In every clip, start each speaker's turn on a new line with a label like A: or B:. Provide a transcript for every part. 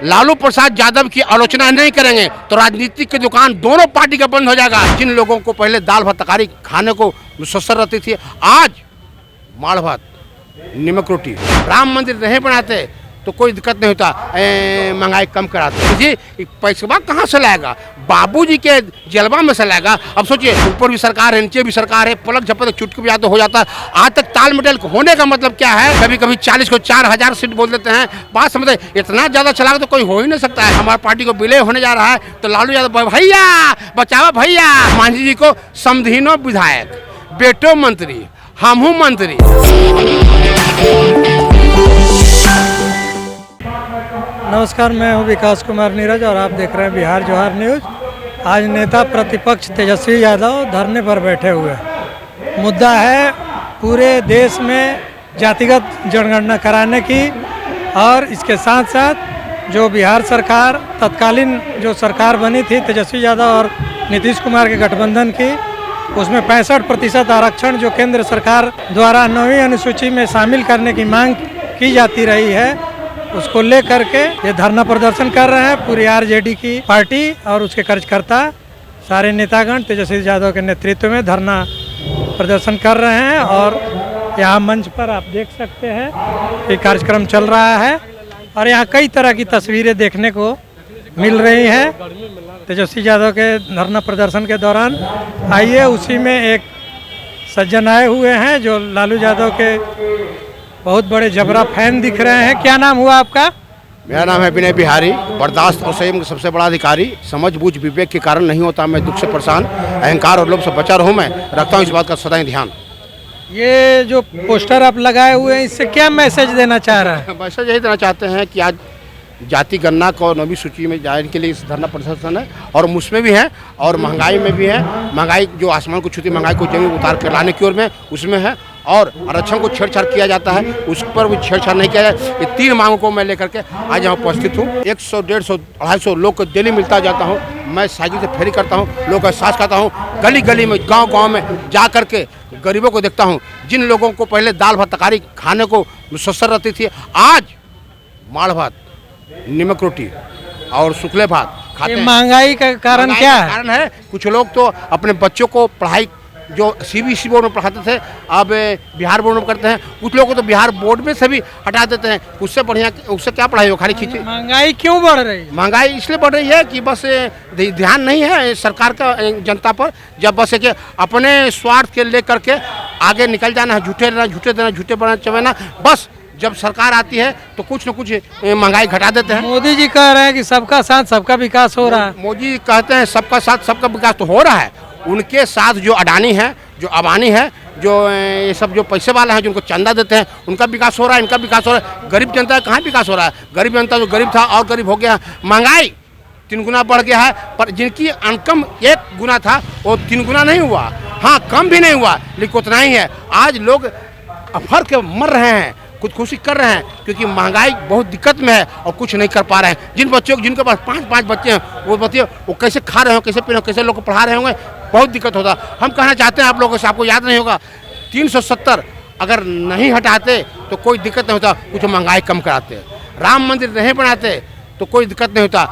A: लालू प्रसाद यादव की आलोचना नहीं करेंगे तो राजनीति की दुकान दोनों पार्टी का बंद हो जाएगा। जिन लोगों को पहले दाल भात तरकारी खाने को मुसस्सर रहती थी, आज माड़ भात नमक रोटी। राम मंदिर नहीं बनाते तो कोई दिक्कत नहीं होता, महंगाई कम कराते जी। पैसा कहाँ से लाएगा? बाबूजी के जलवा में से लाएगा। अब सोचिए, ऊपर भी सरकार है, नीचे भी सरकार है, पलक झपक चुटकी भी तो हो जाता है। आज तक ताल मेल होने का मतलब क्या है? कभी कभी 40 को 4000 सीट बोल देते हैं। बात समझे, इतना ज्यादा चला तो कोई हो ही नहीं सकता है। हमारी पार्टी को विलय होने जा रहा है तो लालू यादव भैया बचावा भैया। मांझी जी को समधीनो विधायक, बेटो मंत्री, हमहू मंत्री।
B: नमस्कार, मैं हूं विकास कुमार नीरज और आप देख रहे हैं बिहार जोहार न्यूज़। आज नेता प्रतिपक्ष तेजस्वी यादव धरने पर बैठे हुए हैं। मुद्दा है पूरे देश में जातिगत जनगणना कराने की और इसके साथ साथ जो बिहार सरकार तत्कालीन जो सरकार बनी थी तेजस्वी यादव और नीतीश कुमार के गठबंधन की, उसमें 65% आरक्षण जो केंद्र सरकार द्वारा 9वीं अनुसूची में शामिल करने की मांग की जाती रही है, उसको लेकर के ये धरना प्रदर्शन कर रहे हैं। पूरी आरजेडी की पार्टी और उसके कार्यकर्ता सारे नेतागण तेजस्वी यादव के नेतृत्व में धरना प्रदर्शन कर रहे हैं। और यहाँ मंच पर आप देख सकते हैं कि कार्यक्रम चल रहा है और यहाँ कई तरह की तस्वीरें देखने को मिल रही हैं तेजस्वी यादव के धरना प्रदर्शन के दौरान। आइए, उसी में एक सज्जन आए हुए हैं जो लालू यादव के बहुत बड़े जबरा फैन दिख रहे हैं। क्या नाम हुआ आपका?
A: मेरा नाम है विनय बिहारी। बर्दाश्त और संयम का सबसे बड़ा अधिकारी। समझ बूझ विवेक के कारण नहीं होता मैं दुख से परेशान। अहंकार और लोभ से बचा रहूं मैं, रखता हूं इस बात का सदा ही ध्यान।
B: ये जो पोस्टर आप लगाए हुए हैं, इससे क्या मैसेज देना चाह रहे हैं?
A: मैसेज यही देना चाहते हैं कि आज जाति गणना को 9वीं सूची में जाने के लिए इस धरना प्रदर्शन है और मुझमें भी है और महंगाई में भी है। महंगाई जो आसमान को छूती महंगाई को जमीन उतार कर लाने की ओर में उसमें है और आरक्षण को छेड़छाड़ किया जाता है, उस पर भी छेड़छाड़ नहीं किया जाए। ये 3 मांगों को मैं लेकर के आज यहाँ उपस्थित हूँ। 100, 150, 250 लोग को डेली मिलता जाता हूँ। मैं साइकिल से फेरी करता हूँ, लोगों का एहसास करता हूँ। गली गली में, गाँव गाँव में जा करके गरीबों को देखता हूँ। जिन लोगों को पहले दाल भात तरकारी खाने को मुसस्सर रहती थी, आज माड़ भात नमक रोटी और शुक्ले भात खाते हैं।
B: महंगाई का कारण क्या है?
A: कारण है कुछ लोग तो अपने बच्चों को पढ़ाई जो सीबीएसई बोर्ड में पढ़ाते थे अब बिहार बोर्ड में करते हैं। कुछ लोग को तो बिहार बोर्ड में से भी हटा देते हैं। उससे बढ़िया उससे क्या पढ़ाई हो, खाली खींचे।
B: महंगाई क्यों बढ़ रही है?
A: महंगाई इसलिए बढ़ रही है कि बस ध्यान नहीं है सरकार का जनता पर। जब बस कि अपने स्वार्थ के लेकर के आगे निकल जाना है, झूठे रहना, झूठे देना, झूठे बना चबाना। बस जब सरकार आती है तो कुछ न कुछ महंगाई घटा देते हैं।
B: मोदी जी कह रहे हैं कि सबका साथ सबका विकास हो रहा है।
A: मोदी जी कहते हैं सबका साथ सबका विकास तो हो रहा है। उनके साथ जो अडानी है, जो अबानी है, जो ये सब जो पैसे वाले हैं, जिनको चंदा देते हैं, उनका विकास हो रहा है, इनका विकास हो रहा है। गरीब जनता का कहाँ विकास हो रहा है? गरीब जनता जो गरीब था और गरीब हो गया। महंगाई 3 गुना बढ़ गया है, पर जिनकी इनकम 1 गुना था वो 3 गुना नहीं हुआ। हाँ, कम भी नहीं हुआ, लेकिन उतना ही है। आज लोग अफर के मर रहे हैं, खुदकुशी कर रहे हैं क्योंकि महंगाई बहुत दिक्कत में है और कुछ नहीं कर पा रहे हैं। जिन बच्चों जिनके पास 5-5 बच्चे हैं, वो बच्चे वो कैसे खा रहे हो, कैसे पी रहे हो, कैसे लोग को पढ़ा रहे होंगे, बहुत दिक्कत होता। हम कहना चाहते हैं आप लोगों से, आपको याद नहीं होगा 370 अगर नहीं हटाते तो कोई दिक्कत नहीं होता, कुछ महंगाई कम कराते। राम मंदिर नहीं बनाते तो कोई दिक्कत नहीं होता,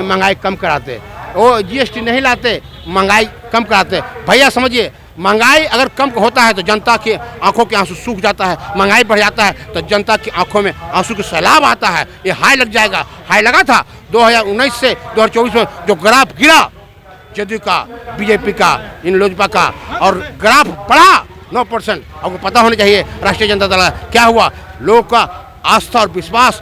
A: महंगाई कम कराते। वो जीएसटी नहीं लाते, महंगाई कम कराते। भैया समझिए, महंगाई अगर कम होता है तो जनता की आंखों के आंसू सूख जाता है। महंगाई बढ़ जाता है तो जनता की आंखों में आंसू के सैलाब आता है। ये हाई लग जाएगा। हाई लगा था 2019 से 2024 में, जो ग्राफ गिरा जदयू का, बीजेपी का, इन लोजपा का, और ग्राफ बढ़ा 9%। आपको पता होना चाहिए राष्ट्रीय जनता दल क्या हुआ। लोगों का आस्था और विश्वास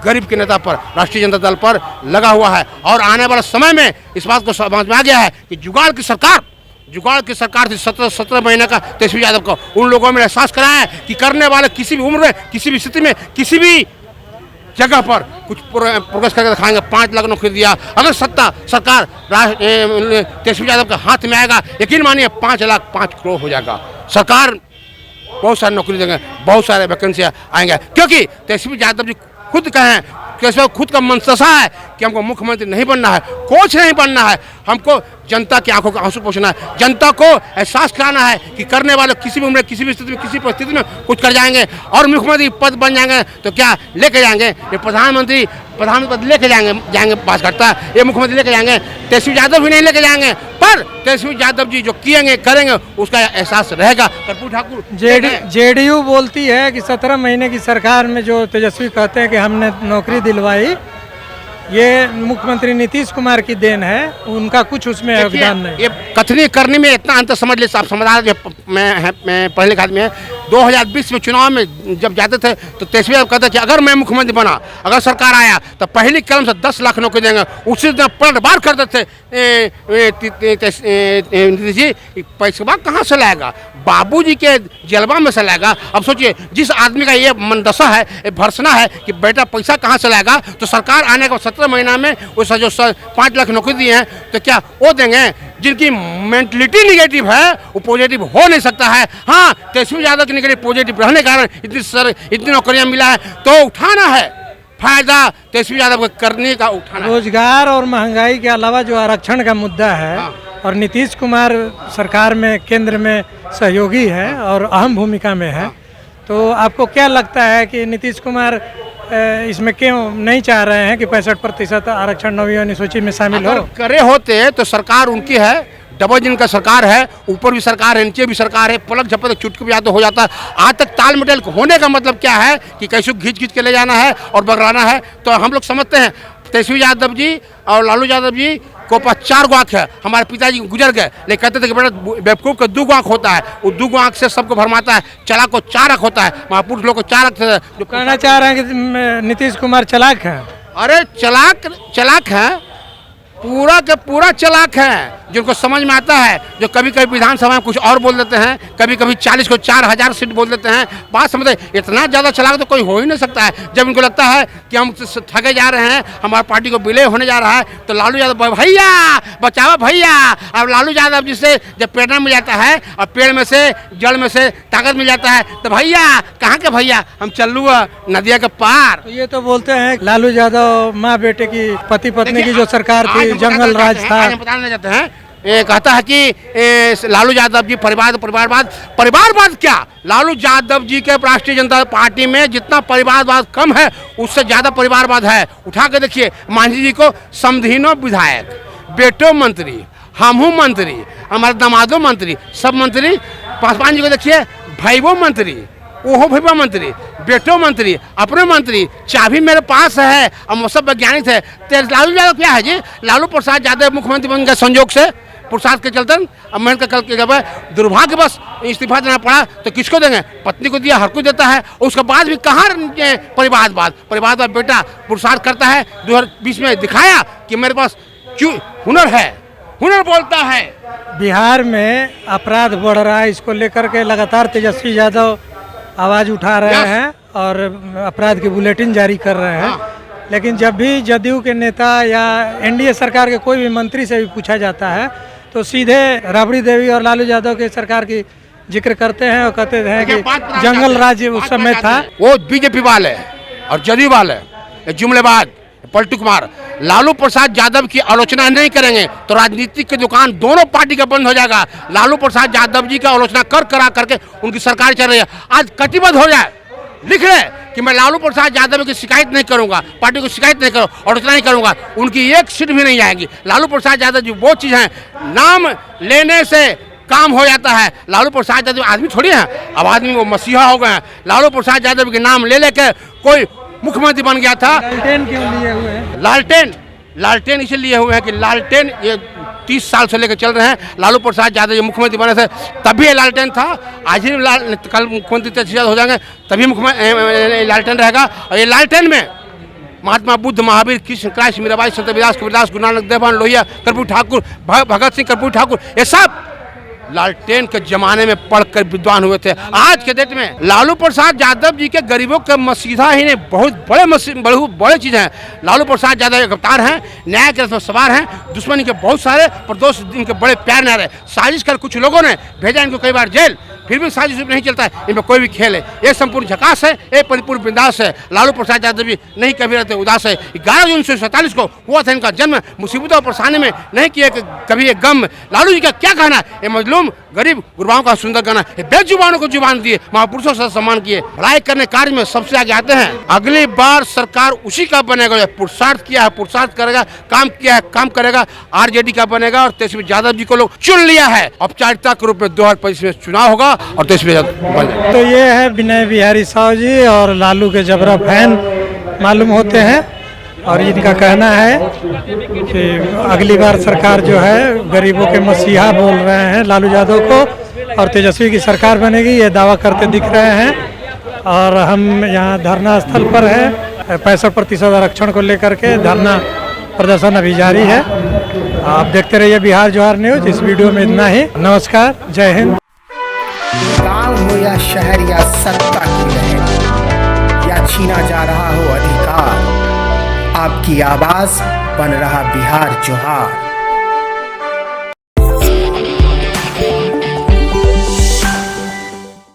A: गरीब के नेता पर, राष्ट्रीय जनता दल पर लगा हुआ है। और आने वाले समय में इस बात को समझ में आ गया है कि जुगाड़ की सरकार थी 17 महीने का तेजस्वी यादव को। उन लोगों में एहसास कराया है कि करने वाले किसी भी उम्र में, किसी भी स्थिति में, किसी भी जगह पर कुछ प्रोग्रेस करके दिखाएंगे। 5 लाख नौकरी दिया। अगर सरकार तेजस्वी यादव के हाथ में आएगा, यकीन मानिए 5 लाख 5 करोड़ हो जाएगा। सरकार बहुत सारी नौकरी देंगे, बहुत सारे वैकेंसियाँ आएंगे, क्योंकि तेजस्वी यादव जी खुद कहें कि खुद का मनसा है कि हमको मुख्यमंत्री नहीं बनना है, कोच नहीं बनना है, हमको जनता की आंखों का आंसू पोंछना है। जनता को एहसास कराना है कि करने वाले किसी भी उम्र, किसी भी स्थिति में, किसी परिस्थिति में कुछ कर जाएंगे और मुख्यमंत्री पद बन जाएंगे तो क्या लेके जाएंगे। ये प्रधानमंत्री प्रधानमंत्री लेके जाएंगे बात करता है, ये मुख्यमंत्री लेके जाएंगे, तेजस्वी यादव भी नहीं लेके जाएंगे, पर तेजस्वी यादव जी जो किएंगे करेंगे उसका एहसास रहेगा। कर्पूरी ठाकुर
B: जेडीयू बोलती है कि 17 महीने की सरकार में जो तेजस्वी कहते हैं कि हमने नौकरी दिलवाई, ये मुख्यमंत्री नीतीश कुमार की देन है, उनका कुछ उसमें योगदान नहीं।
A: ये कथनी करने में इतना अंतर समझ ले, आप समझदार मैं पढ़े लिखे आदमी है। 2020 में चुनाव में जब जाते थे तो तेजस्वी यादव कहते कि अगर मैं मुख्यमंत्री बना, अगर सरकार आया तो पहली कलम से 10 लाख नौकरी देंगे। उसी दिन पलटवार कर देते नीतीश जी, पैसा कहाँ से लाएगा, बाबूजी के जलवा में से लाएगा। अब सोचिए जिस आदमी का ये मनदशा है, ये भर्सना है कि बेटा पैसा कहाँ से लाएगा, तो सरकार आने के 17 महीना में उस जो 5 लाख नौकरी दिए हैं तो क्या वो देंगे? जिनकी मेंटलिटी निगेटिव है वो पॉजिटिव हो नहीं सकता है। हाँ, तेजस्वी यादव की निगेटिव पॉजिटिव रहने के कारण इतनी नौकरियां मिला है, तो उठाना है फायदा तेजस्वी यादव को करने का, उठाना।
B: रोजगार और महंगाई के अलावा जो आरक्षण का मुद्दा है, और नीतीश कुमार सरकार में केंद्र में सहयोगी है और अहम भूमिका में है, तो आपको क्या लगता है कि नीतीश कुमार इसमें क्यों नहीं चाह रहे हैं कि 65% आरक्षण 9वीं अनुसूची में शामिल हो?
A: करे होते तो सरकार उनकी है, डबल इंजन का सरकार है, ऊपर भी सरकार है, नीचे भी सरकार है, पलक झपक चुटकी बजा तो हो जाता। आज तक ताल मेल होने का मतलब क्या है कि कैसे घींच के ले जाना है और बगड़ाना है। तो हम लोग समझते हैं तेजस्वी यादव जी और लालू यादव जी को पास 4 गो आँख है। हमारे पिताजी गुजर गए, लेकिन कहते थे कि बेटा बेवकूफ़ का 2 गो आँख होता है, वो 2 गो आँख से सबको भरमाता है, चालाक को 4 आँख होता है, महापुरुष लोग को 4 आँख।
B: जो कहना चाह रहे हैं कि नीतीश कुमार चालाक है?
A: अरे चालाक है, पूरा के पूरा चालाक है, जिनको समझ में आता है। जो कभी कभी विधानसभा में कुछ और बोल देते हैं, कभी कभी 40 को 4000 सीट बोल देते हैं। बात समझते, इतना ज़्यादा चालाक तो कोई हो ही नहीं सकता है। जब इनको लगता है कि हम थके जा रहे हैं, हमारी पार्टी को विलय होने जा रहा है, तो लालू यादव भैया बचाओ भैया। अब लालू यादव जी से जब प्रेरणा मिल जाता है और पेड़ में से जड़ में से ताकत मिल जाता है, तो भैया कहाँ के भैया, हम चलू नदिया के पार।
B: तो ये तो बोलते हैं लालू यादव माँ बेटे की, पति पत्नी की जो सरकार थी, जंगल राज था।
A: बताना चाहते हैं, कहता है कि लालू यादव जी परिवारवाद क्या, लालू यादव जी के राष्ट्रीय जनता पार्टी में जितना परिवारवाद कम है उससे ज़्यादा परिवारवाद है। उठा के देखिए, मांझी जी को समधिनो विधायक, बेटो मंत्री, हमहू मंत्री, हमारे दामादो मंत्री, सब मंत्री। पासवान जी को देखिए, भाईवो मंत्री, ओहो भैया मंत्री, बेटो मंत्री, अपने मंत्री, चाबी मेरे पास है, अब सब वैज्ञानिक है। तो लालू यादव क्या है जी, लालू प्रसाद यादव मुख्यमंत्री बन गए संयोग से, प्रसाद के चलते। अब मैंने कल के जब दुर्भाग्यवश इस्तीफा देना पड़ा तो किसको देंगे? पत्नी को दिया, हर कोई देता है। उसके बाद भी कहाँ परिवारवाद बेटा प्रसाद करता है। 2020 में दिखाया कि मेरे पास हुनर है, हुनर बोलता है।
B: बिहार में अपराध बढ़ रहा है, इसको लेकर के लगातार तेजस्वी यादव आवाज़ उठा रहे हैं और अपराध की बुलेटिन जारी कर रहे हैं। लेकिन जब भी जदयू के नेता या एनडीए सरकार के कोई भी मंत्री से भी पूछा जाता है तो सीधे राबड़ी देवी और लालू यादव के सरकार की जिक्र करते हैं और कहते हैं कि जंगल राज उस समय था।
A: वो बीजेपी वाले और जदयू वाले जुमलेबाज पलटू कुमार लालू प्रसाद यादव की आलोचना नहीं करेंगे तो राजनीतिक की दुकान दोनों पार्टी का बंद हो जाएगा। लालू प्रसाद यादव जी का आलोचना करा करके उनकी सरकार चल रही है। आज कटिबद्ध हो जाए, लिख रहे कि मैं लालू प्रसाद यादव की शिकायत नहीं करूंगा, पार्टी को शिकायत नहीं करूँ, आलोचना नहीं करूंगा, उनकी एक सीट भी नहीं आएगी। लालू प्रसाद यादव जी वो चीज़ है, नाम लेने से काम हो जाता है। लालू प्रसाद यादव आदमी थोड़ी है, अब आदमी वो मसीहा हो गए हैं। लालू प्रसाद यादव के नाम ले लेकर कोई मुख्यमंत्री बन गया था।
B: लालटेन क्यों लिए हुए हैं?
A: लालटेन इसलिए लिए हुए हैं कि लालटेन ये 30 साल से लेकर चल रहे हैं। लालू प्रसाद यादव जब मुख्यमंत्री बने थे तभी ये लालटेन था, आज ही कल मुख्यमंत्री तेजस्वी यादव हो जाएंगे तभी मुख्यमंत्री लालटेन रहेगा। और ये लालटेन में महात्मा बुद्ध, महावीर, कृष्ण, क्राइस्ट, मीराबाई, संत रविदास, कबीरदास, गुरु नानक, देवबंद लोहिया, कर्पूरी ठाकुर, भगत सिंह, कर्पूरी ठाकुर, ये सब लालटेन के जमाने में पढ़कर विद्वान हुए थे। आज के डेट में लालू प्रसाद यादव जी के गरीबों का मसीहा ही नहीं, बहुत बड़े चीज़ हैं। लालू प्रसाद यादव एक अवतार हैं, न्याय के रथ में सवार हैं, दुश्मन के बहुत सारे पर दोस्त इनके बड़े प्यार न रहे। साजिश कर कुछ लोगों ने भेजा इनको कई बार जेल, फिर भी साजिश नहीं चलता है, इनमें कोई भी खेल है। ये संपूर्ण झकास है, ये परिपूर्ण बिंदास है। लालू प्रसाद यादव भी नहीं कभी रहते उदास है। 11 जून 1947 को हुआ था इनका जन्म, मुसीबतों और परेशानी में नहीं किया कभी एक गम। लालू जी का क्या कहना है, ये मजलूम गरीब गुरबाओं का सुंदर गाना है। बेजुबानों को जुबान दिए, महापुरुषों से सम्मान किए, भलाई करने कार्य में सबसे आगे आते हैं। अगली बार सरकार उसी का बनेगा, पुरुषार्थ किया है, पुरुषार्थ करेगा, काम किया है, काम करेगा। आरजेडी का बनेगा और तेजस्वी यादव जी को लोग चुन लिया है। औपचारिकता के रूप में 2025 में चुनाव होगा और तेजस्वी यादव बन जाएगा।
B: तो ये है विनय बिहारी साहू जी और लालू के जबरा फैन मालूम होते हैं, और इनका कहना है कि अगली बार सरकार जो है गरीबों के मसीहा बोल रहे हैं लालू यादव को, और तेजस्वी की सरकार बनेगी, ये दावा करते दिख रहे हैं। और हम यहाँ धरना स्थल पर है, 65% आरक्षण को लेकर के धरना प्रदर्शन अभी जारी है। आप देखते रहिए बिहार जोहार न्यूज। इस वीडियो में इतना ही। नमस्कार, जय हिंद।
C: गांव हो या शहर या सत्ता की लहर या छीना जा रहा हो अधिकार, आपकी आवाज बन रहा बिहार जोहार।